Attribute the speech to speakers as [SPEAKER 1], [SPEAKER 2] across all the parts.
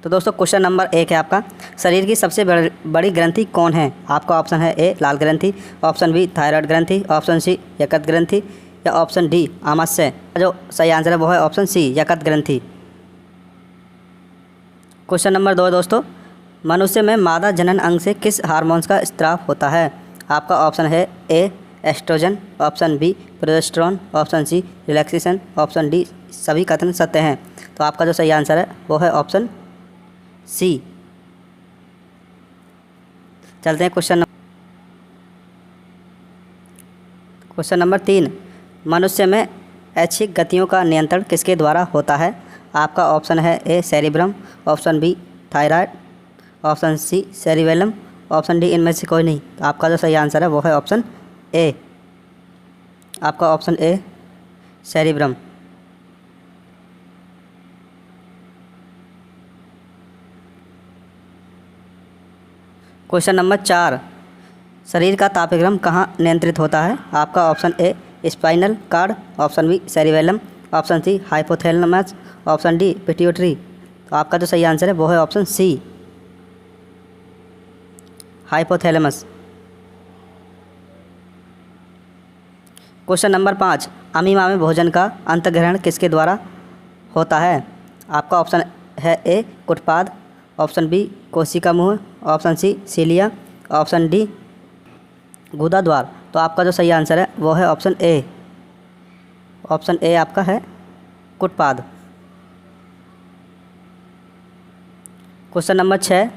[SPEAKER 1] तो दोस्तों question number 1 है आपका, शरीर की सबसे बड़ी ग्रंथि कौन है? आपका ऑप्शन है ए लाल ग्रंथि, ऑप्शन बी थायराइड ग्रंथि, ऑप्शन सी यकृत ग्रंथि या ऑप्शन डी आमाशय। जो सही आंसर है वो है ऑप्शन सी यकृत ग्रंथि। क्वेश्चन नंबर 2 दोस्तों, मनुष्य में मादा जनन अंग से किस हार्मोन्स का स्त्राव होता है? आपका ऑप्शन है A estrogen, option B progesterone, option C relaxation, option D सभी कथन सत्य हैं। तो आपका जो सही आंसर है वो है ऑप्शन सी। चलते हैं क्वेश्चन नंबर 3, मनुष्य में ऐच्छिक गतियों का नियंत्रण किसके द्वारा होता है? आपका ऑप्शन है A cerebrum, option B thyroid, option C cerebellum, option D इनमें से कोई नहीं। तो आपका जो सही आंसर है वो है ऑप्शन ए, आपका option A cerebrum. Question number 4, शरीर का तापक्रम कहाँ नियंत्रित होता है? आपका option A spinal cord, option B cerebellum, option C hypothalamus, option D pituitary. तो आपका जो सही आंसर है वो है option C hypothalamus. Question number 5, amoeba में भोजन का अंतग्रहण किसके द्वारा होता है? आपका ऑप्शन है ए कुटपाद, ऑप्शन बी कोशिका मुंह, ऑप्शन सी सीलिया, ऑप्शन डी गुदा द्वार। तो आपका जो सही आंसर है वो है ऑप्शन ए, ऑप्शन ए आपका है कुटपाद। क्वेश्चन नंबर 6,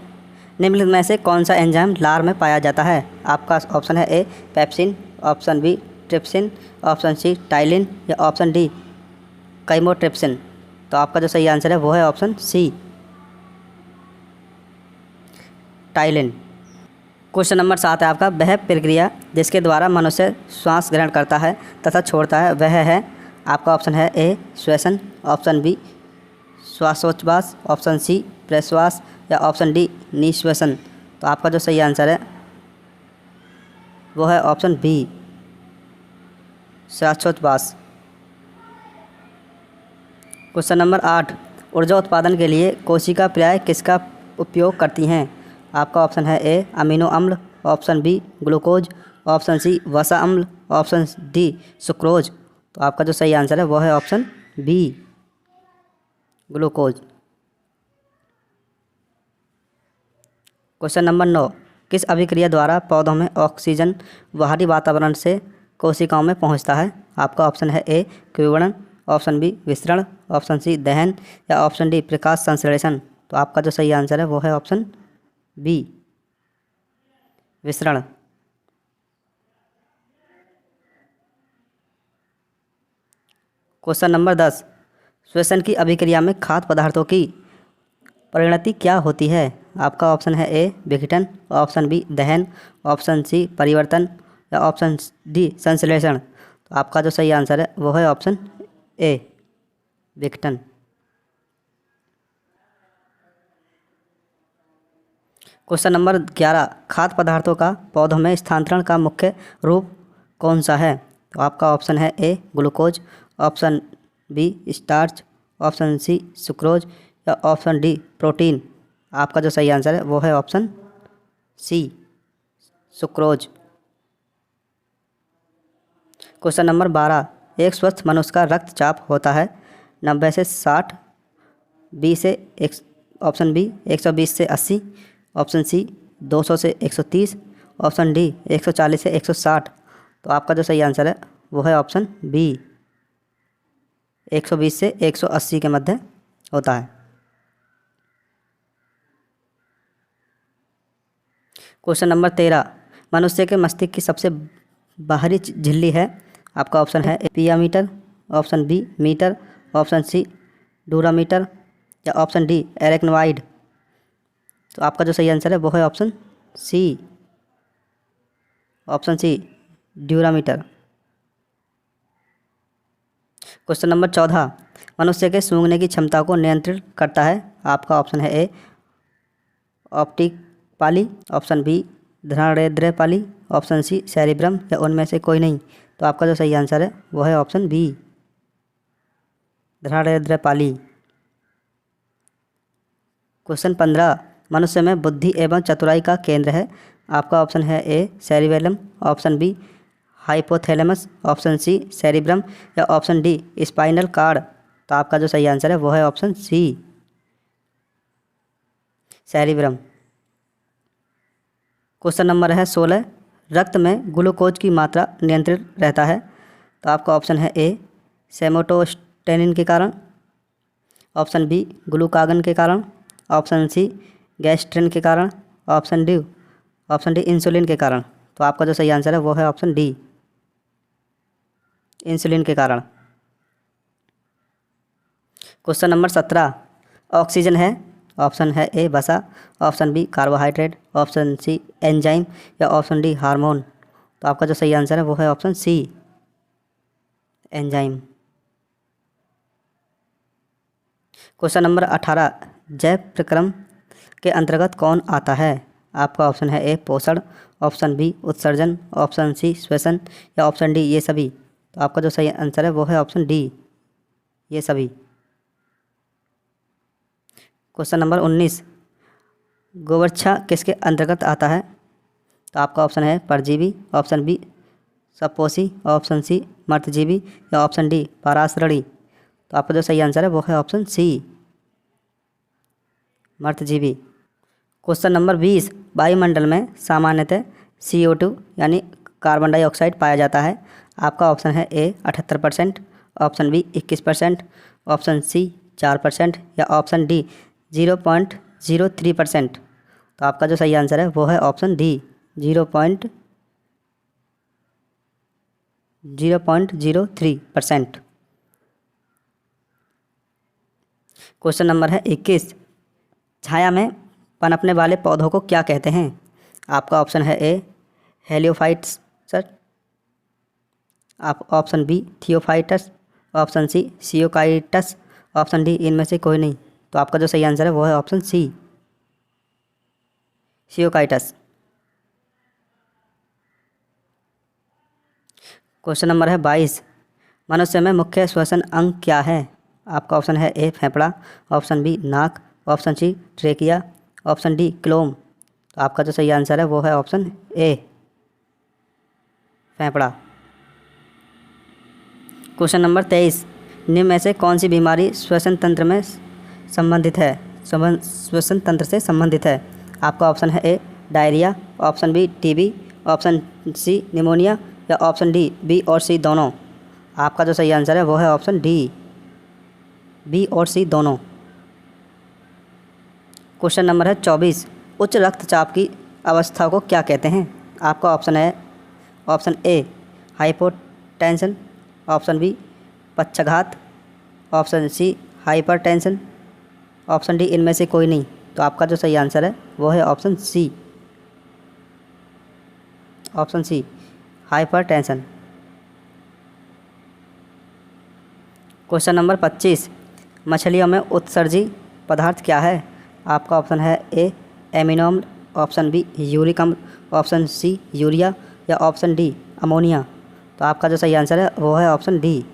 [SPEAKER 1] निम्नलिखित में से कौन सा एंजाइम लार में पाया जाता है? आपका ऑप्शन है A pepsin, option B trypsin, option C ptyalin या ऑप्शन डी काइमोट्रिप्सिन। तो आपका जो सही आंसर है वो है option C ptyalin. Question number 7 है आपका, वह प्रक्रिया जिसके द्वारा मनुष्य श्वास ग्रहण करता है तथा छोड़ता है वह है? आपका ऑप्शन है ए श्वसन, ऑप्शन बी श्वासोच्छ्वास, ऑप्शन सी प्रश्वास या ऑप्शन डी निश्वसन। तो आपका जो सही आंसर है वो है ऑप्शन बी श्वासोच्छ्वास। क्वेश्चन नंबर 8, ऊर्जा उत्पादन के लिए कोशिका प्राय किसका उपयोग करती हैं? आपका ऑप्शन है ए अमीनो अम्ल, option B glucose, option C वसा अम्ल, ऑप्शन डी सुक्रोज। तो आपका जो सही आंसर है वो है option B glucose. Question number 9, किस अभिक्रिया द्वारा पौधों में ऑक्सीजन बाहरी वातावरण से कोशिकाओं में पहुंचता है? आपका ऑप्शन है ए क्विवरण, ऑप्शन बी विसरण, ऑप्शन सी दहन या ऑप्शन डी प्रकाश संश्लेषण। तो आपका जो सही आंसर है वो है ऑप्शन बी विसरण। क्वेश्चन नंबर 10, श्वसन की अभिक्रिया में खाद्य पदार्थों की परिणति क्या होती है? आपका ऑप्शन है ए विघटन, ऑप्शन बी दहन, ऑप्शन सी परिवर्तन या ऑप्शन डी संश्लेषण। तो आपका जो सही आंसर है वो है ऑप्शन ए विघटन। क्वेश्चन नंबर 11, खाद्य पदार्थों का पौधों में स्थानांतरण का मुख्य रूप कौन सा है? तो आपका ऑप्शन है A glucose, option B starch, option C sucrose या ऑप्शन डी प्रोटीन। आपका जो सही आंसर है वो है option C sucrose. Question number 12, एक स्वस्थ मनुष्य का रक्तचाप होता है 90 से 60, बी से एक, ऑप्शन बी 120 से 80, ऑप्शन सी 200 से 130, ऑप्शन डी 140 से 160। तो आपका जो सही आंसर है वो है ऑप्शन बी 120 से 180 के मध्य होता है। क्वेश्चन नंबर 13, मनुष्य के मस्तिष्क की सबसे बाहरी झिल्ली है? आपका ऑप्शन है pia mater, option B mater, option C dura mater या ऑप्शन डी एरेक्नोइड। तो आपका जो सही आंसर है वो है option C, option C durometer. Question number 14, मनुष्य के सूंघने की क्षमता को नियंत्रित करता है? आपका ऑप्शन है ए ऑप्टिक पाली, ऑप्शन बी धनाढ़ पाली, ऑप्शन सी सेरिब्रम या उनमें से कोई नहीं। तो आपका जो सही आंसर है वो है ऑप्शन बी धनाढ़ पाली। क्वेश्चन 15 मनुष्य में बुद्धि एवं चतुराई का केंद्र है। आपका ऑप्शन है A cerebellum, option B hypothalamus, option C cerebrum या ऑप्शन डी स्पाइनल कार्ड। तो आपका जो सही आंसर है वो है option C cerebrum. Question number है 16 रक्त में ग्लूकोज की मात्रा नियंत्रित रहता है। तो आपका ऑप्शन है ए सेमोटोस्टेनिन के कारण, ऑप्शन बी ग्लूकागन के कारण, ऑप्शन सी गैस्ट्रिन के कारण, ऑप्शन डी इंसुलिन के कारण। तो आपका जो सही आंसर है वो है ऑप्शन डी इंसुलिन के कारण। क्वेश्चन नंबर 17 ऑक्सीजन है। ऑप्शन है ए वसा, option B carbohydrate, option C enzyme या ऑप्शन डी हार्मोन। तो आपका जो सही आंसर है वो है option C enzyme. Question number 18 जैव प्रक्रम के अंतर्गत कौन आता है। आपका ऑप्शन है ए पोषण, ऑप्शन बी उत्सर्जन, ऑप्शन सी श्वसन या ऑप्शन डी ये सभी। तो आपका जो सही आंसर है वो है ऑप्शन डी ये सभी। क्वेश्चन नंबर 19 गोवच्छा किसके अंतर्गत आता है। तो आपका ऑप्शन है परजीवी, ऑप्शन बी सपोषी, ऑप्शन सी मर्तजीवी या ऑप्शन डी परासरणी। तो आपका जो सही आंसर है वो है ऑप्शन सी मर्तजीवी। क्वेश्चन नंबर 20 वायुमंडल में सामान्यतः CO2 यानी कार्बन डाइऑक्साइड पाया जाता है। आपका ऑप्शन है ए 78%, ऑप्शन बी 21%, ऑप्शन सी 4% या ऑप्शन डी 0.03%। तो आपका जो सही आंसर है वो है ऑप्शन डी 0.03%। क्वेश्चन नंबर है 21 छाया में पनपने वाले पौधों को क्या कहते हैं। आपका ऑप्शन है ए हेलियोफाइट्स, आप ऑप्शन बी थियोफाइटस, ऑप्शन सी सियोकाइटस, ऑप्शन डी इनमें से कोई नहीं। तो आपका जो सही आंसर है वो है ऑप्शन सी सियोकाइटस। क्वेश्चन नंबर है 22 मनुष्य में मुख्य श्वसन अंग क्या है। आपका ऑप्शन है ए फेफड़ा, ऑप्शन बी नाक, option C trachea, option D क्लोम। तो आपका जो सही आंसर है वो है ऑप्शन ए फेफड़ा। क्वेश्चन नंबर 23 निम्न में से कौन सी बीमारी श्वसन तंत्र में संबंधित है, श्वसन तंत्र से संबंधित है। आपका ऑप्शन है A diarrhoea, option B TB, option C pneumonia या ऑप्शन डी बी और सी दोनों। आपका जो सही आंसर है वो है ऑप्शन डी बी और सी दोनों। क्वेश्चन नंबर है 24 उच्च रक्तचाप की अवस्था को क्या कहते हैं। आपका ऑप्शन है option A hypotension, option B पक्षाघात, option C hypertension, option D इनमें से कोई नहीं। तो आपका जो सही आंसर है वो है option C hypertension. Question number 25 मछलियों में उत्सर्जी पदार्थ क्या है। आपका ऑप्शन है ए एमिनो अम्ल, ऑप्शन बी यूरिक अम्ल, ऑप्शन सी यूरिया या ऑप्शन डी अमोनिया। तो आपका जो सही आंसर है वो है option D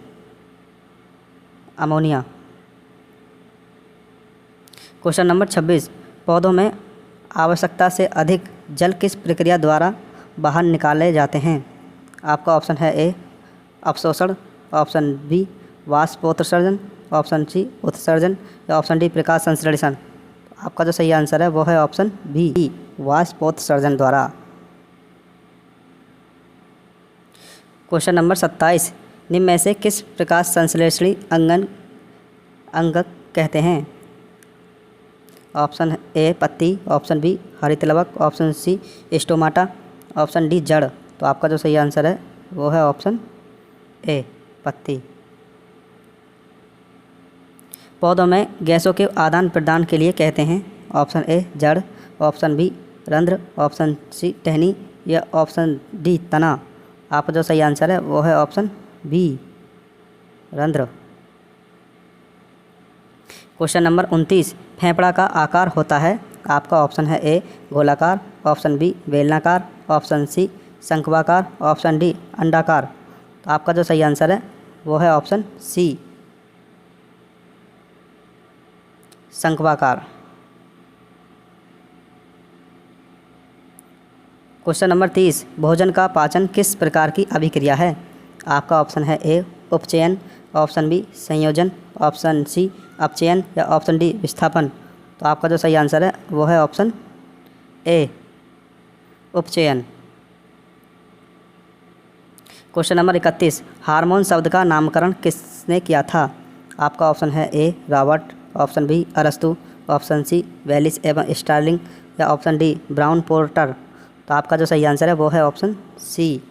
[SPEAKER 1] ammonia. Question number 26 पौधों में आवश्यकता से अधिक जल किस प्रक्रिया द्वारा बाहर निकाले जाते हैं। आपका ऑप्शन है ए अवशोषण, ऑप्शन बी वाष्पोत्सर्जन, ऑप्शन सी उत्सर्जन या ऑप्शन डी प्रकाश संश्लेषण। आपका जो सही आंसर है वो है ऑप्शन बी वाष्पोत्सर्जन द्वारा। क्वेश्चन नंबर 27 निम्न में से किस प्रकाश संश्लेषणी अंग कहते हैं। ऑप्शन ए पत्ती, ऑप्शन बी हरितलवक, option C stomata, option D जड़। तो आपका जो सही आंसर है वो है ऑप्शन ए पत्ती। पौधों में गैसों के आदान प्रदान के लिए कहते हैं। ऑप्शन ए जड़, ऑप्शन बी रंध्र, ऑप्शन सी टहनी या ऑप्शन डी तना। आपका जो सही आंसर है वो है ऑप्शन बी रंध्र। क्वेश्चन नंबर 29 फेफड़ा का आकार होता है। आपका ऑप्शन है ए गोलाकार, ऑप्शन बी बेलनाकार, ऑप्शन सी शंक्वाकार, ऑप्शन डी अंडाकार। तो आपका जो सही आंसर है वो है ऑप्शन सी शंक्वाकार। क्वेश्चन नंबर 30, भोजन का पाचन किस प्रकार की अभिक्रिया है? आपका ऑप्शन है ए उपचयन, ऑप्शन बी संयोजन, ऑप्शन सी अपचयन या ऑप्शन डी विस्थापन। तो आपका जो सही आंसर है वो है ऑप्शन ए उपचयन। क्वेश्चन नंबर 31, हार्मोन शब्द का नामकरण किसने किया था? आपका ऑप्शन है ए रॉबर्ट, ऑप्शन बी अरस्तु, ऑप्शन सी वेलिस एवं स्टार्लिंग या ऑप्शन डी ब्राउन पोर्टर। तो आपका जो सही आंसर है वो है ऑप्शन सी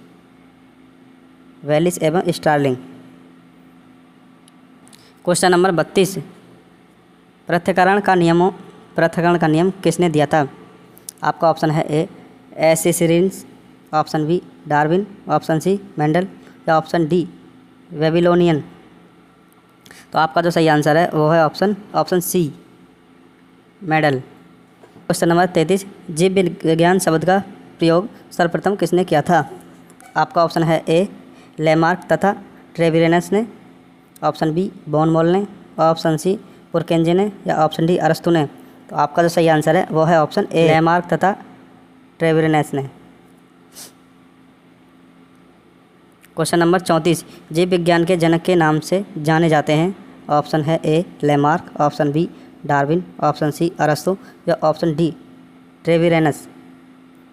[SPEAKER 1] वेलिस एवं स्टार्लिंग। क्वेश्चन नंबर 32, पृथक्करण का नियम किसने दिया था? आपका ऑप्शन है A Assyrians, option B Darwin, option C Mendel या ऑप्शन डी बेबीलोनियन। तो आपका जो सही आंसर है वो है option C Mendel. Question number 33, जीव विज्ञान शब्द का प्रयोग सर्वप्रथम किसने किया था? आपका ऑप्शन है ए लेमार्क तथा ट्रेविरेनस ने, ऑप्शन बी बॉन मोल ने, ऑप्शन सी पुरकेंजे ने या ऑप्शन डी अरस्तु ने। तो आपका जो सही आंसर है वो है ऑप्शन ए लेमार्क तथा ट्रेविरेनस ने। क्वेश्चन नंबर 34, जीव विज्ञान के जनक के नाम से जाने जाते हैं? ऑप्शन है A Lamarck, option B Darwin, option C अरस्तु या ऑप्शन डी ट्रेविरेनस।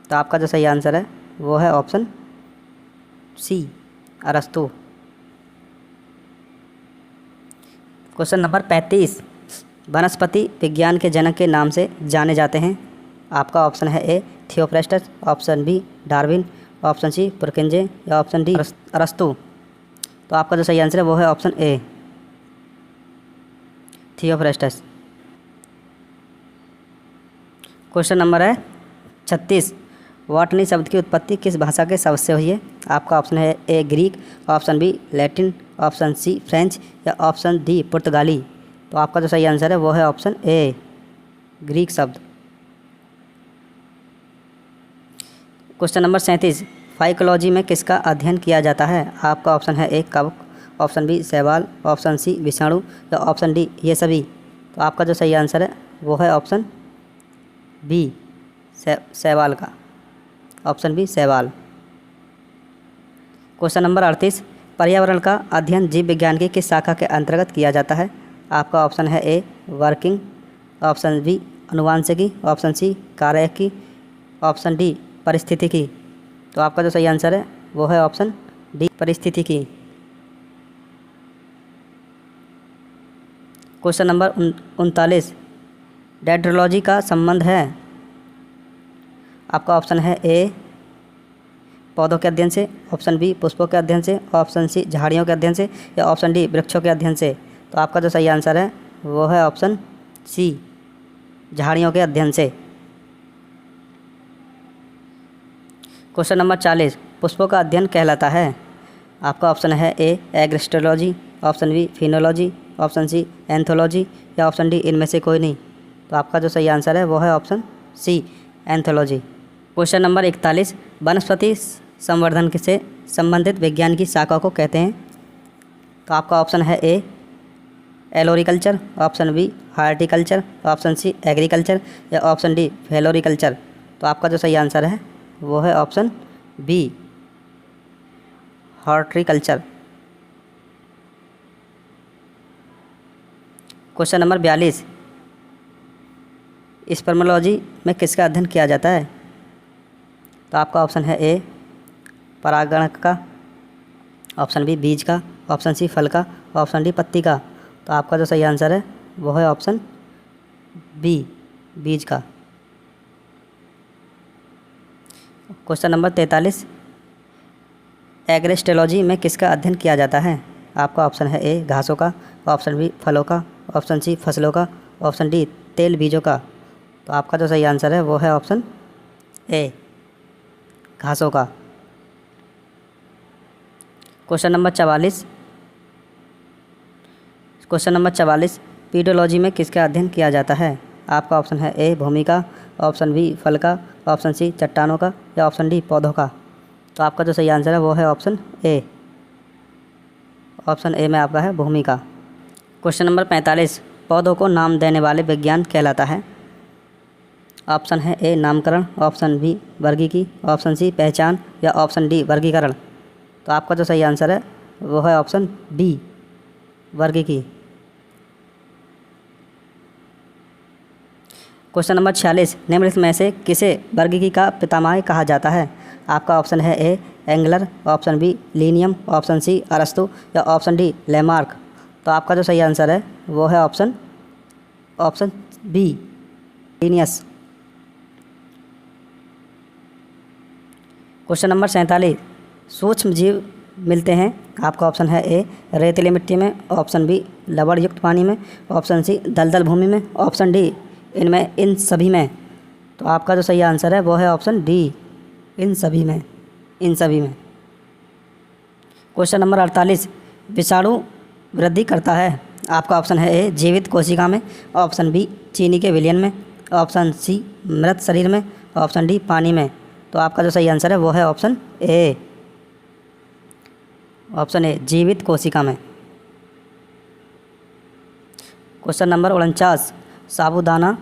[SPEAKER 1] तो आपका जो सही आंसर है वो है ऑप्शन सी अरस्तु। क्वेश्चन नंबर 35, वनस्पति विज्ञान के जनक के नाम से जाने जाते हैं? आपका ऑप्शन है A Theophrastus, option B Darwin, option C Purkinje या ऑप्शन डी अरस्तु। तो आपका जो सही आंसर है वो है ऑप्शन ए थियोफ्रेस्टस। क्वेश्चन नंबर है 36, बॉटनी शब्द की उत्पत्ति किस भाषा के शब्द से हुई है? आपका ऑप्शन है A Greek, option B Latin, option C French या ऑप्शन डी पुर्तगाली। तो आपका जो सही आंसर है वो है ऑप्शन ए ग्रीक शब्द। क्वेश्चन नंबर 37, फाइकोलॉजी में किसका अध्ययन किया जाता है? आपका ऑप्शन है ए कवक, ऑप्शन बी शैवाल, ऑप्शन सी विषाणु या ऑप्शन डी ये सभी। तो आपका जो सही आंसर है वो है ऑप्शन बी शैवाल का, ऑप्शन बी शैवाल। क्वेश्चन नंबर 38, पर्यावरण का अध्ययन जीव विज्ञान की किस शाखा के अंतर्गत किया जाता है? आपका ऑप्शन है ए वर्किंग, ऑप्शन बी अनुवांशिकी, ऑप्शन सी कार्यकी, ऑप्शन डी परिस्थितिकी। तो आपका जो सही आंसर है वो है ऑप्शन डी परिस्थितिकी। क्वेश्चन नंबर 39, डेंड्रोलॉजी का संबंध है? आपका ऑप्शन है ए पौधों के अध्ययन से, ऑप्शन बी पुष्पों के अध्ययन से, ऑप्शन सी झाड़ियों के अध्ययन से या ऑप्शन डी वृक्षों के अध्ययन से। तो आपका जो सही आंसर है वो है ऑप्शन सी झाड़ियों के अध्ययन से। क्वेश्चन नंबर 40, पुष्पों का अध्ययन कहलाता है? आपका ऑप्शन है A agrostology, option B phenology, option C anthology या ऑप्शन डी इनमें से कोई नहीं। तो आपका जो सही आंसर है वो है option C anthology. Question number 41, वनस्पति संवर्धन से संबंधित विज्ञान की शाखा को कहते हैं? तो आपका ऑप्शन है A olericulture, option B horticulture, option C agriculture या ऑप्शन डी फ्लोरिकल्चर। तो आपका जो सही आंसर है वो है option B horticulture. Question number 42, spermology में किसका अध्ययन किया जाता है? तो आपका ऑप्शन है ए परागणक का, ऑप्शन बी बीज का, ऑप्शन सी फल का, ऑप्शन डी पत्ती का। तो आपका जो सही आंसर है वो है ऑप्शन बी बीज का। क्वेश्चन नंबर 43, एग्रिस्टोलॉजी में किसका अध्ययन किया जाता है? आपका ऑप्शन है ए घासों का, ऑप्शन बी फलों का, ऑप्शन सी फसलों का, ऑप्शन डी तेल बीजों का। तो आपका जो सही आंसर है वो है ऑप्शन ए घासों का। क्वेश्चन नंबर 44, पीडोलॉजी में किसका अध्ययन किया जाता है? आपका ऑप्शन है ए भूमि का, ऑप्शन बी फल का, ऑप्शन सी चट्टानों का या ऑप्शन डी पौधों का। तो आपका जो सही आंसर है वो है ऑप्शन ए में आपका है भूमि का। क्वेश्चन नंबर 45, पौधों को नाम देने वाले विज्ञान कहलाता है? ऑप्शन है ए नामकरण, ऑप्शन बी वर्गीकी, ऑप्शन सी पहचान या ऑप्शन डी वर्गीकरण। तो आपका जो सही आंसर है वो है ऑप्शन बी वर्गीकी। क्वेश्चन नंबर 46, निम्नलिखित में से किसे वर्गीकी का पितामह कहा जाता है? आपका ऑप्शन है A Engler, option B Linnaeus, option C अरस्तु या ऑप्शन डी लेमार्क। तो आपका जो सही आंसर है वो है option B Linnaeus. Question number 47, सूक्ष्म जीव मिलते हैं। आपका ऑप्शन है ए रेतीली मिट्टी में, ऑप्शन बी लवण युक्त पानी में, ऑप्शन सी दलदल भूमि में, ऑप्शन डी इनमें इन सभी में। तो आपका जो सही आंसर है वो है ऑप्शन डी इन सभी में। क्वेश्चन नंबर 48, विषाणु वृद्धि करता है। आपका ऑप्शन है ए जीवित कोशिका में, ऑप्शन बी चीनी के विलयन में, ऑप्शन सी मृत शरीर में, ऑप्शन डी पानी में। तो आपका जो सही आंसर है वो है ऑप्शन ए जीवित कोशिका में। क्वेश्चन नंबर 49, साबूदाना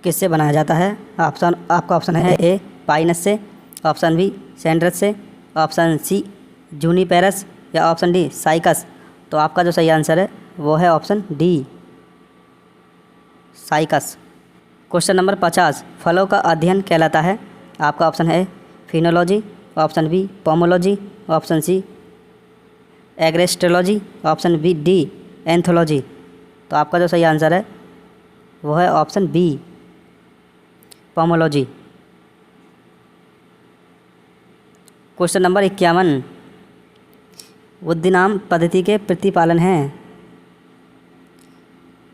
[SPEAKER 1] किससे बनाया जाता है? आपका ऑप्शन है ए पाइनस से, ऑप्शन बी सैंड्रस से, ऑप्शन सी जूनिपेरस या ऑप्शन डी साइकस। तो आपका जो सही आंसर है वो है option D Cycas. Question number 50, फलों का अध्ययन कहलाता है। आपका ऑप्शन है phenology, option B pomology, option C agrostology, option B D anthology. तो आपका जो सही आंसर है वो है option B pomology. Question number 51, बुद्धिनाम पद्धति के प्रतिपालन हैं।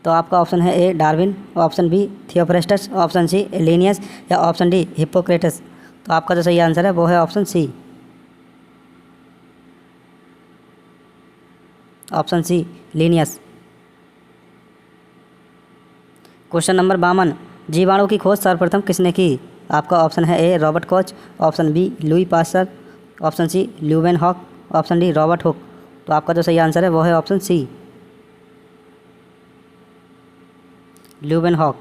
[SPEAKER 1] तो आपका ऑप्शन है A Darwin, option B Theophrastus, option C Linnaeus या ऑप्शन डी हिप्पोक्रेटस। तो आपका जो सही आंसर है वो है option C Linnaeus. Question number 52, जीवाणु की खोज सर्वप्रथम किसने की? आपका ऑप्शन है A Robert Koch, option B Louis Pasteur, option C Leeuwenhoek, option D Robert Hooke. तो आपका जो सही आंसर है वो है option C Leeuwenhoek.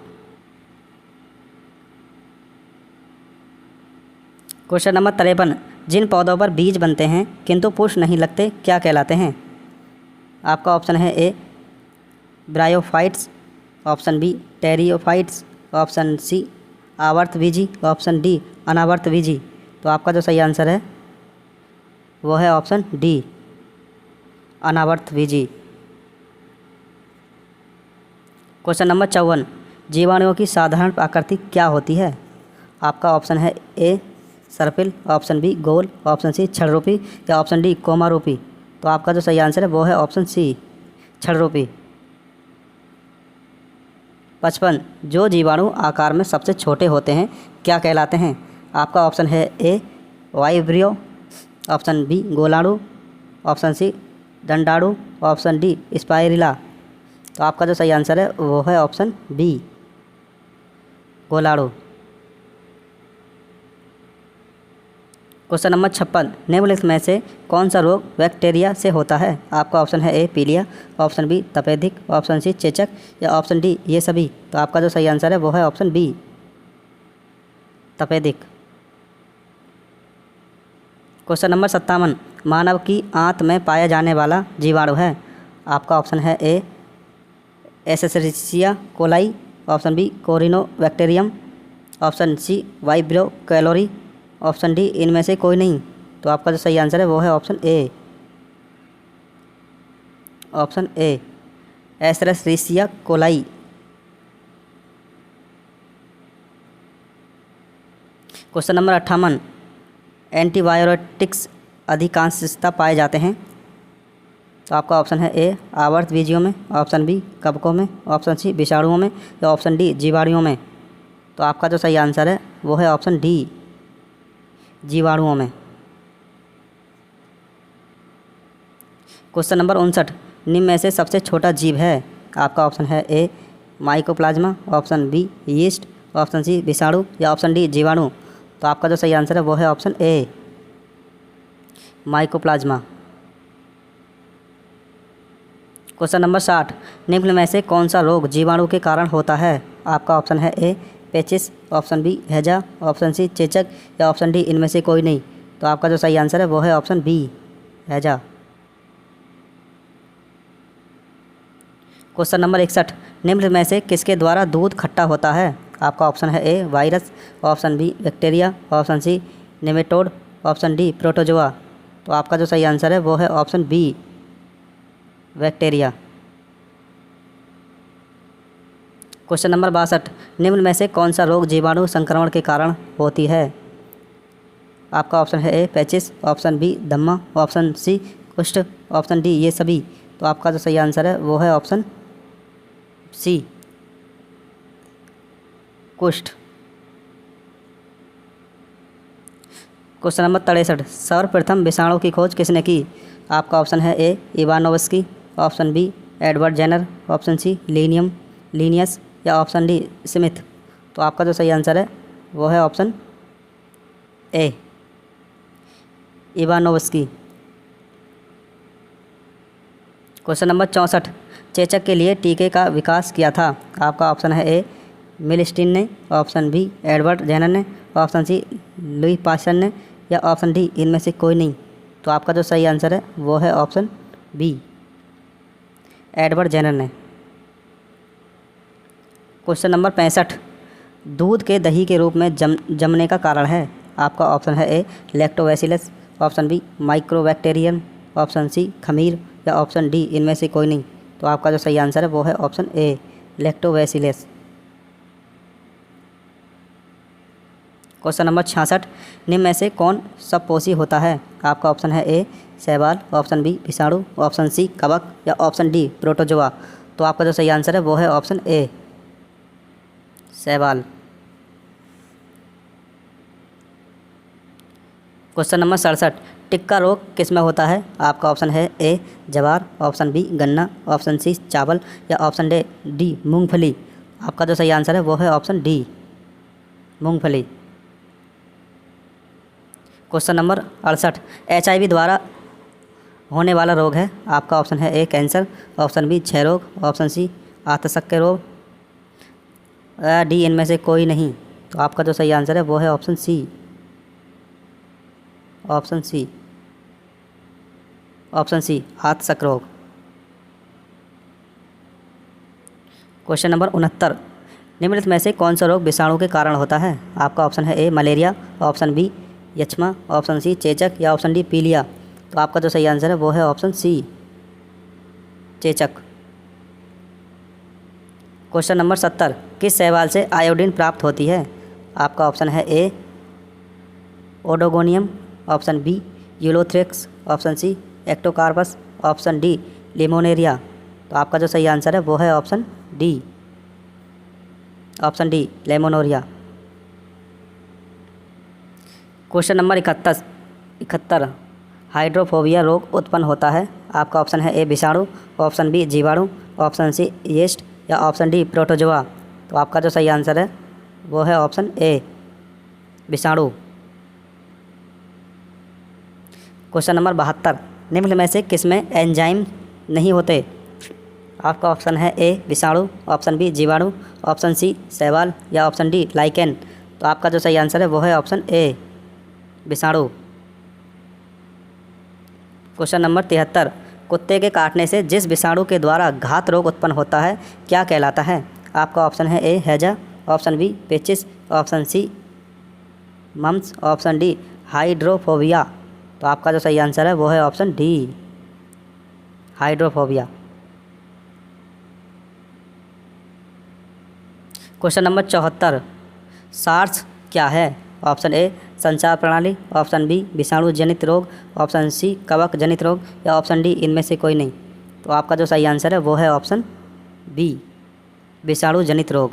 [SPEAKER 1] Question number 53, जिन पौधों पर बीज बनते हैं किंतु पुष्प नहीं लगते क्या कहलाते हैं? आपका ऑप्शन है A bryophytes, option B pteridophytes, option C आवर्तबीजी, ऑप्शन डी अनावर्तबीजी। तो आपका जो सही आंसर है वो है ऑप्शन डी अनावर्तबीजी। क्वेश्चन नंबर 54, जीवाणुओं की साधारण आकृति क्या होती है? आपका ऑप्शन है ए सर्पिल, ऑप्शन बी गोल, ऑप्शन सी छड़रूपी या ऑप्शन डी कोमारूपी। तो आपका जो सही आंसर है वो है ऑप्शन सी छड़रूपी। 55, जो जीवाणु आकार में सबसे छोटे होते हैं क्या कहलाते हैं? आपका ऑप्शन है ए वाइब्रियो, ऑप्शन बी गोलाणु, ऑप्शन सी दंडाणु, ऑप्शन डी स्पाइरिला। तो आपका जो सही आंसर है वो है ऑप्शन बी गोलाणु। क्वेश्चन नंबर 56, निम्नलिखित में से कौन सा रोग बैक्टीरिया से होता है? आपका ऑप्शन है ए पीलिया, ऑप्शन बी तपेदिक, ऑप्शन सी चेचक या ऑप्शन डी ये सभी। तो आपका जो सही आंसर है वो है ऑप्शन बी तपेदिक। क्वेश्चन नंबर 57, मानव की आंत में पाया जाने वाला जीवाणु है। आपका ऑप्शन है A Escherichia coli, option B Corynebacterium, option C vibrio cholerae, option D इनमें से कोई नहीं। तो आपका जो सही आंसर है वो है option A Escherichia coli. Question number 58, antibiotics अधिकांशतः पाए जाते हैं। तो आपका ऑप्शन है ए आवर्तबीजियों में, ऑप्शन बी कवकों में, ऑप्शन सी विषाणुओं में या ऑप्शन डी जीवाणुओं में। तो आपका जो सही आंसर है वो है ऑप्शन डी जीवाणुओं में। क्वेश्चन नंबर 59, निम्न में से सबसे छोटा जीव है। आपका ऑप्शन है A mycoplasma, option B yeast, option C विषाणु या ऑप्शन डी जीवाणु। तो आपका जो सही आंसर है वो है ऑप्शन ए माइकोप्लाज्मा। क्वेश्चन नंबर 60, निम्न में से कौन सा रोग जीवाणु के कारण होता है? आपका ऑप्शन है ए पेचिस, ऑप्शन बी हैजा, ऑप्शन सी चेचक या ऑप्शन डी इनमें से कोई नहीं। तो आपका जो सही आंसर है वो है ऑप्शन बी हैजा। क्वेश्चन नंबर 61, निम्न में से किसके द्वारा दूध खट्टा होता है? आपका ऑप्शन है A virus, option B bacteria, option C nematode, option D protozoa. तो आपका जो सही आंसर है वो है option B bacteria. Question number 62, निम्न में से कौन सा रोग जीवाणु संक्रमण के कारण होती है? आपका ऑप्शन है ए पेचिस, ऑप्शन बी दम्मा, ऑप्शन सी कुष्ठ, ऑप्शन डी ये सभी। तो आपका जो सही आंसर है वो है ऑप्शन सी कुष्ठ। क्वेश्चन नंबर 63, सर्वप्रथम विषाणु की खोज किसने की? आपका ऑप्शन है A Ivanovsky, option B Edward Jenner, option C Linnaeus या ऑप्शन डी स्मिथ। तो आपका जो सही आंसर है वो है option A Ivanovsky. Question number 64, चेचक के लिए टीके का विकास किया था? आपका ऑप्शन है ए मिलिस्टीन ने, ऑप्शन बी एडवर्ड जेनर ने, ऑप्शन सी लुई पास्चर ने या ऑप्शन डी इनमें से कोई नहीं। तो आपका जो सही आंसर है वो है ऑप्शन बी एडवर्ड जेनर ने। क्वेश्चन नंबर 65, दूध के दही के रूप में जमने का कारण है? आपका ऑप्शन है A lactobacillus, option B microbacterium, option C खमीर या ऑप्शन डी इनमें से कोई नहीं। तो आपका जो सही आंसर है वो है ऑप्शन ए लैक्टोबैसिलस। क्वेश्चन नंबर 66, निम्न में से कौन सबपोषी होता है? आपका ऑप्शन है ए शैवाल, ऑप्शन बी विषाणु, ऑप्शन सी कवक या ऑप्शन डी प्रोटोजोआ। तो आपका जो सही आंसर है वो है ऑप्शन ए शैवाल। क्वेश्चन नंबर 67, टिक्का रोग किस में होता है? आपका ऑप्शन है ए जवार, ऑप्शन बी गन्ना, ऑप्शन सी चावल या ऑप्शन डी मूंगफली। आपका जो सही आंसर है वो है ऑप्शन डी मूंगफली। क्वेश्चन नंबर 68, HIV द्वारा होने वाला रोग है? आपका ऑप्शन है ए कैंसर, ऑप्शन बी क्षय रोग, ऑप्शन सी आतशक्य रोग, डी इनमें से कोई नहीं। तो आपका जो सही आंसर है वो है ऑप्शन सी आतशक्य रोग। क्वेश्चन नंबर 69, निम्नलिखित में से कौन सा रोग विषाणु के कारण होता है? आपका ऑप्शन है ए मलेरिया, ऑप्शन बी यक्ष्मा, ऑप्शन सी चेचक या ऑप्शन डी पीलिया। तो आपका जो सही आंसर है वो है ऑप्शन सी चेचक। क्वेश्चन नंबर 70, किस शैवाल से आयोडीन प्राप्त होती है? आपका ऑप्शन है A oedogonium, option B ulothrix, option C ectocarpus, option D laminaria. तो आपका जो सही आंसर है वो है option D laminaria. Question number 71, hydrophobia रोग उत्पन्न होता है? आपका ऑप्शन है ए विषाणु, ऑप्शन बी जीवाणु, ऑप्शन सी यीस्ट या ऑप्शन डी प्रोटोजोआ। तो आपका जो सही आंसर है वो है ऑप्शन ए विषाणु। क्वेश्चन नंबर 72, निम्न में से किसमें एंजाइम नहीं होते? आपका ऑप्शन है ए विषाणु, ऑप्शन बी जीवाणु, ऑप्शन सी शैवाल या ऑप्शन डी लाइकेन। तो आपका जो सही आंसर है वो है ऑप्शन ए विषाणु। क्वेश्चन नंबर 73, कुत्ते के काटने से जिस विषाणु के द्वारा घात रोग उत्पन्न होता है क्या कहलाता है? आपका ऑप्शन है ए हैजा, ऑप्शन बी पेचिस, option C mumps, option D hydrophobia. तो आपका जो सही आंसर है वो है option D hydrophobia. Question number 74, SARS क्या है? ऑप्शन ए संचार प्रणाली, ऑप्शन बी विषाणु जनित रोग, ऑप्शन सी कवक जनित रोग या ऑप्शन डी इनमें से कोई नहीं। तो आपका जो सही आंसर है वो है ऑप्शन बी विषाणु जनित रोग।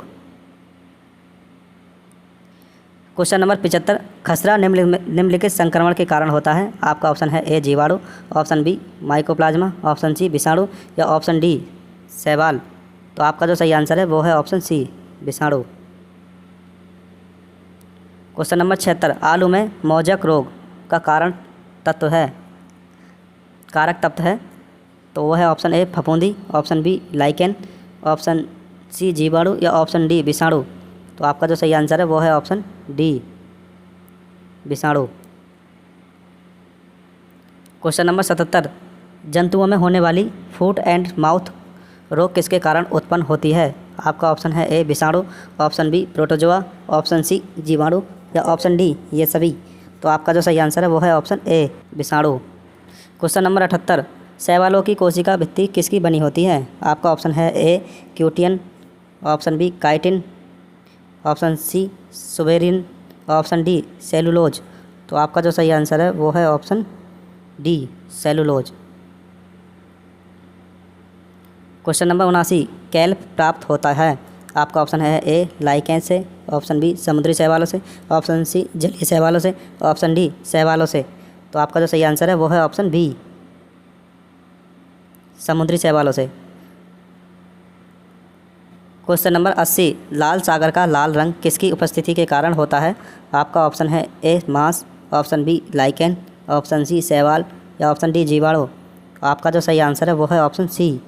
[SPEAKER 1] क्वेश्चन नंबर 75, खसरा निम्नलिखित संक्रमण के कारण होता है? आपका ऑप्शन है ए जीवाणु, option B mycoplasma, option C विषाणु या ऑप्शन डी शैवाल। तो आपका जो सही आंसर है वो है ऑप्शन सी विषाणु। क्वेश्चन नंबर 76, आलू में मोजक रोग का कारक तत्व है? तो वो है ऑप्शन ए फफूंदी, option B lichen, option C जीवाणु या ऑप्शन डी विषाणु। तो आपका जो सही आंसर है वो है ऑप्शन डी, विषाणु। क्वेश्चन नंबर 77, जंतुओं में होने वाली फुट एंड माउथ रोग किसके कारण उत्पन्न होती है? आपका ऑप्शन है ए विषाणु, option B protozoa, option C जीवाणु या ऑप्शन डी ये सभी। तो आपका जो सही आंसर है वो है ऑप्शन ए विषाणु। क्वेश्चन नंबर 78, शैवालों की कोशिका भित्ति किसकी बनी होती है? आपका ऑप्शन है A cutin, option B chitin, option C suberin, option D cellulose. तो आपका जो सही आंसर है वो है option D cellulose. Question number 79, kelp प्राप्त होता है? आपका ऑप्शन है ए लाइकेन से, ऑप्शन बी समुद्री शैवालों से, ऑप्शन सी जलीय शैवालों से, ऑप्शन डी शैवालों से। तो आपका जो सही आंसर है वो है ऑप्शन बी समुद्री शैवालों से। क्वेश्चन नंबर 80, लाल सागर का लाल रंग किसकी उपस्थिति के कारण होता है? आपका ऑप्शन है ए मांस, option B lichen, option C शैवाल या ऑप्शन डी जीवाणु। आपका जो सही आंसर है वो है ऑप्शन सी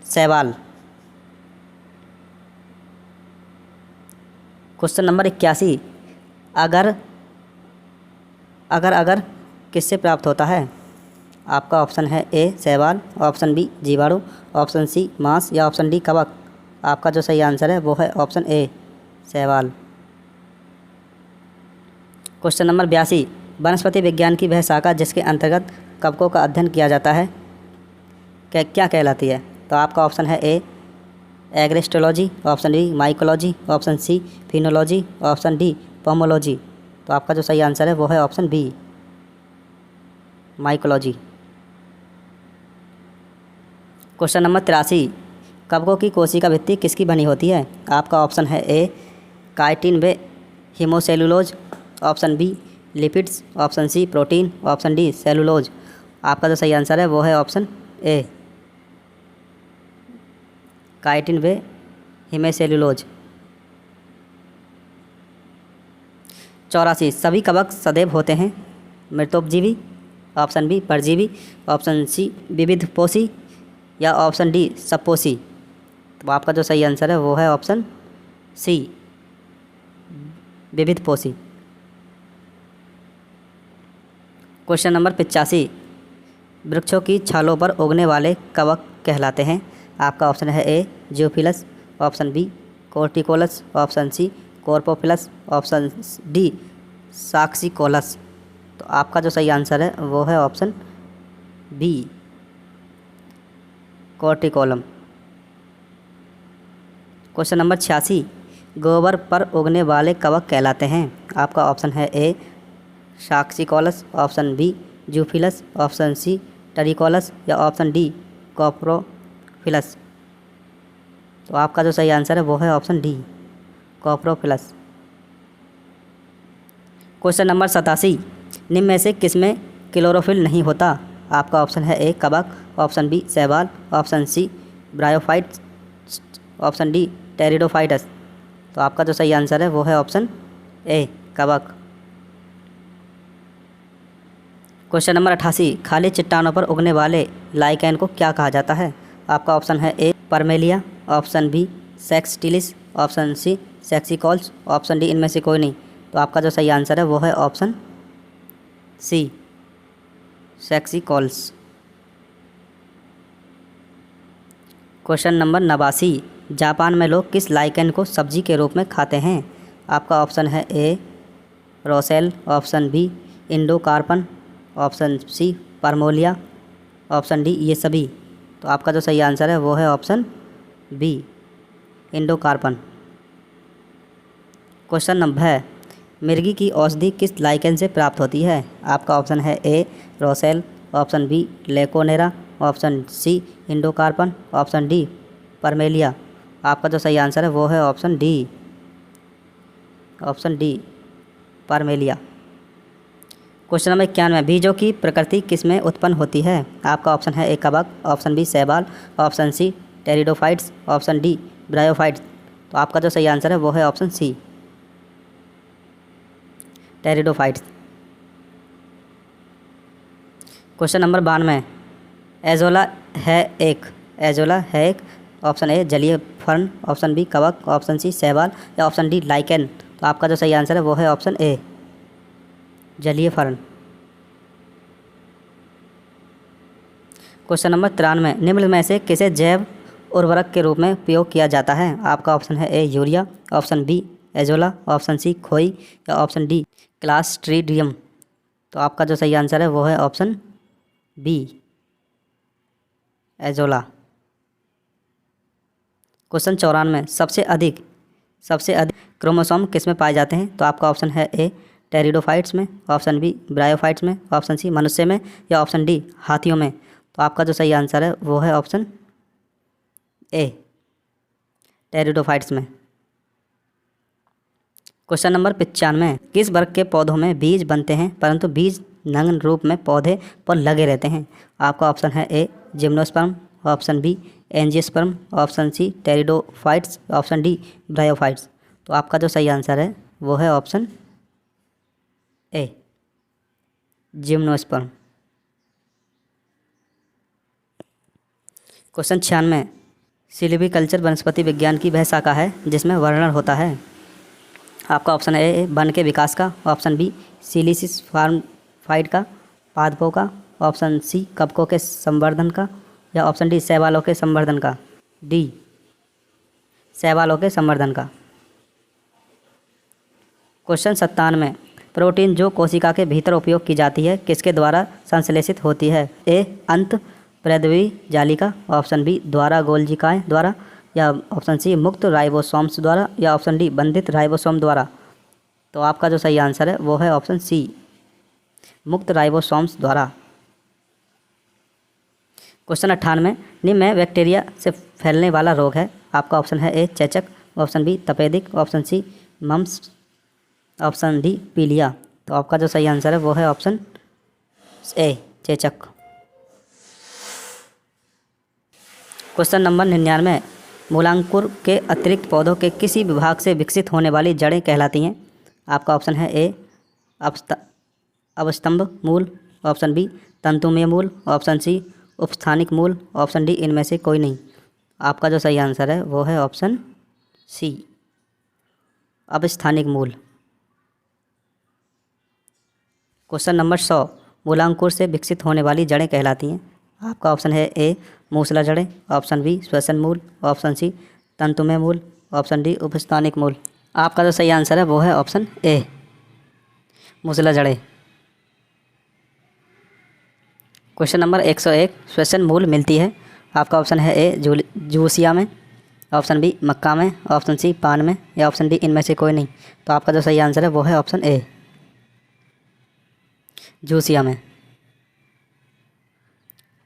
[SPEAKER 1] शैवाल। क्वेश्चन नंबर 81, अगर किससे प्राप्त होता है? आपका ऑप्शन है ए शैवाल, ऑप्शन बी जीवाणु, ऑप्शन सी मांस या ऑप्शन डी कवक। आपका जो सही आंसर है वो है ऑप्शन ए शैवाल। क्वेश्चन नंबर 82, वनस्पति विज्ञान की वह शाखा जिसके अंतर्गत कवकों का अध्ययन किया जाता है क्या कहलाती है? तो आपका ऑप्शन है A agrostology, option B mycology, option C phenology, option D pomology. तो आपका जो सही आंसर है वो है option B mycology. Question number 83, कवकों की कोशिका भित्ति किसकी बनी होती है? आपका ऑप्शन है ए काइटिन व hemicellulose, option B lipids, option C protein, option D cellulose. आपका जो सही आंसर है वो है ऑप्शन ए काइटिन व हीमोसेलुलोज। 84, सभी कवक सदैव होते हैं मृतोपजीवी, ऑप्शन बी परजीवी, ऑप्शन सी विविध पोषी या ऑप्शन डी सपोषी। तो आपका जो सही आंसर है वो है ऑप्शन सी विविध पोषी। क्वेश्चन नंबर 85, वृक्षों की छालों पर उगने वाले कवक कहलाते हैं? आपका ऑप्शन है A geophilous, option B corticolous, option C coprophilous, option D saxicolous. तो आपका जो सही आंसर है वो है option B corticolous. Question number 86, गोबर पर उगने वाले कवक कहलाते हैं? आपका ऑप्शन है ए साक्सिकोलस, ऑप्शन बी जूफिलस, ऑप्शन सी टरिकोलस या ऑप्शन डी कोप्रोफिलस। तो आपका जो सही आंसर है वो है ऑप्शन डी कोप्रोफिलस। क्वेश्चन नंबर 87, निम्न में से किसमें क्लोरोफिल नहीं होता? आपका ऑप्शन है ए कवक, ऑप्शन बी शैवाल, option C bryophytes, option D pteridophytes. तो आपका जो सही आंसर है वो है ऑप्शन ए कवक। क्वेश्चन नंबर 88, खाली चट्टानों पर उगने वाले लाइकेन को क्या कहा जाता है? आपका ऑप्शन है A Parmelia, option B saxatilis, option C saxicolous, option D इनमें से कोई नहीं। तो आपका जो सही आंसर है वो है option C saxicolous. Question number 89, Japan में लोग किस लाइकेन को सब्जी के रूप में खाते हैं? आपका ऑप्शन है A Roccella, option B Endocarpon, option C Parmelia, option D ये सभी। तो आपका जो सही आंसर है वो है ऑप्शन बी इंडोकार्पन। क्वेश्चन नंबर है, मिर्गी की औषधि किस लाइकेन से प्राप्त होती है? आपका ऑप्शन है A Roccella, option B Lecanora, option C Endocarpon, option D Parmelia. आपका जो सही आंसर है वो है option D Parmelia. Question number 91, बीजों की प्रकृति किस में उत्पन्न होती है? आपका ऑप्शन है ए कवक, ऑप्शन बी शैवाल, option C pteridophytes, option D bryophytes. तो आपका जो सही आंसर है वो है option C pteridophytes. Question number 92, azolla है एक ऑप्शन ए जलीय फर्न, ऑप्शन बी कवक, ऑप्शन सी शैवाल या ऑप्शन डी लाइकेन। तो आपका जो सही आंसर है वो है ऑप्शन ए जलीय फर्न। क्वेश्चन नंबर 93, निम्न में से किसे जैव उर्वरक के रूप में उपयोग किया जाता है? आपका ऑप्शन है A urea, option B azolla, option C खोई या ऑप्शन डी क्लास्ट्रीडियम। तो आपका जो सही आंसर है वो है ऑप्शन बी एजोला। क्वेश्चन 94, सबसे अधिक क्रोमोसोम किस में पाए जाते हैं? तो आपका ऑप्शन है ए टेरिडोफाइट्स में, ऑप्शन बी ब्रायोफाइट्स में, ऑप्शन सी मनुष्य में या ऑप्शन डी हाथियों में। तो आपका जो सही आंसर है वो है ऑप्शन ए टेरिडोफाइट्स में। क्वेश्चन नंबर 95, किस वर्ग के पौधों में बीज बनते हैं परंतु बीज नग्न रूप में पौधे पर लगे रहते हैं? आपका ऑप्शन है A gymnosperm, option B angiosperm, option C pteridophytes, option D bryophytes. तो आपका जो सही आंसर है वो है option A gymnosperm. Question 96, silviculture वनस्पति विज्ञान की वह शाखा है जिसमें वर्णन होता है। आपका ऑप्शन है ए वन के विकास का, ऑप्शन बी सिलिसिस फार्मफाइट का, पादपों का, ऑप्शन सी कवकों के संवर्धन का या ऑप्शन डी शैवालों के संवर्धन का। डी शैवालों के संवर्धन का। क्वेश्चन 97, प्रोटीन जो कोशिका के भीतर उपयोग की जाती है किसके द्वारा संश्लेषित होती है? ए अंत प्रद्वी जालिका, ऑप्शन बी द्वारा गोल्जिकाएँ द्वारा या ऑप्शन सी मुक्त राइबोसोम्स द्वारा या ऑप्शन डी बंधित राइबोसोम द्वारा। तो आपका जो सही आंसर है वो है ऑप्शन सी मुक्त राइबोसोम्स द्वारा। क्वेश्चन 98, निम्न में बैक्टीरिया से फैलने वाला रोग है? आपका ऑप्शन है ए चेचक, ऑप्शन बी तपेदिक, option C mumps, option D पीलिया। तो आपका जो सही आंसर है वो है ऑप्शन ए चेचक। क्वेश्चन नंबर 99, मूलांकुर के अतिरिक्त पौधों के किसी विभाग से विकसित होने वाली जड़ें कहलाती हैं? आपका ऑप्शन है ए अवस्तंभ मूल, ऑप्शन बी तंतुमय मूल, ऑप्शन सी उपस्थानिक मूल, ऑप्शन डी इनमें से कोई नहीं। आपका जो सही आंसर है वो है ऑप्शन सी अवस्थानिक मूल। क्वेश्चन नंबर 100, मूलांकुर से विकसित होने वाली जड़ें कहलाती हैं? आपका ऑप्शन है ए मूसला जड़ें, ऑप्शन बी श्वसन मूल, ऑप्शन सी तंतुमय मूल, ऑप्शन डी उपस्थानिक मूल। आपका जो सही आंसर है वो है ऑप्शन ए मूसला जड़ें। क्वेश्चन नंबर 101, श्वसन मूल मिलती है? आपका ऑप्शन है ए जूसिया में, ऑप्शन बी मक्का में, ऑप्शन सी पान में या ऑप्शन डी इनमें से कोई नहीं। तो आपका जो सही आंसर है वो है ऑप्शन ए जूसिया में।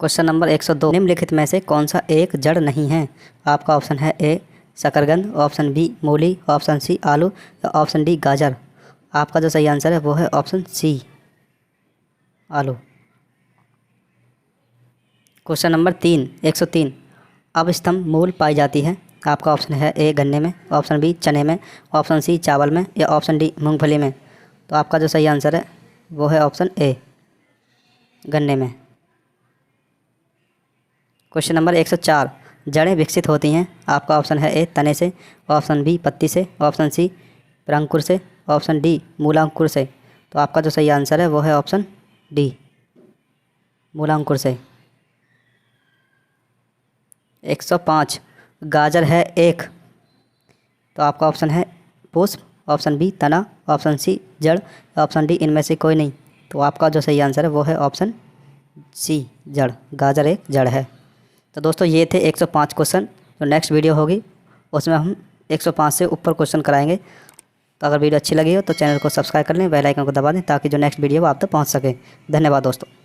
[SPEAKER 1] क्वेश्चन नंबर 102, निम्नलिखित में से कौन सा एक जड़ नहीं है? आपका ऑप्शन है ए शकरकंद, ऑप्शन बी मूली, ऑप्शन सी आलू या ऑप्शन डी गाजर। आपका जो सही आंसर है वो है ऑप्शन सी आलू। क्वेश्चन नंबर 103, अवस्तंभ मूल पाई जाती है? आपका ऑप्शन है ए गन्ने में, ऑप्शन बी चने में, ऑप्शन सी चावल में या ऑप्शन डी मूंगफली में। तो आपका जो सही आंसर है वो है ऑप्शन ए गन्ने में। क्वेश्चन नंबर 104, जड़ें विकसित होती हैं? आपका ऑप्शन है ए तने से, ऑप्शन बी पत्ती से, ऑप्शन सी प्रांकुर से, ऑप्शन डी मूलांकुर से। तो आपका जो सही आंसर है वो है ऑप्शन डी मूलांकुर से। 105, गाजर है एक? तो आपका ऑप्शन है पुष्प, ऑप्शन बी तना, ऑप्शन सी जड़, ऑप्शन डी इनमें से कोई नहीं। तो आपका जो सही आंसर है वो है ऑप्शन सी जड़। गाजर एक जड़ है। तो दोस्तों ये थे 105 क्वेश्चन। जो नेक्स्ट वीडियो होगी उसमें हम 105 से ऊपर क्वेश्चन कराएंगे। तो अगर वीडियो अच्छी लगी हो तो चैनल को सब्सक्राइब कर लें, बेल आइकन को दबा दें ताकि जो नेक्स्ट वीडियो आप तक पहुंच सके। धन्यवाद दोस्तों।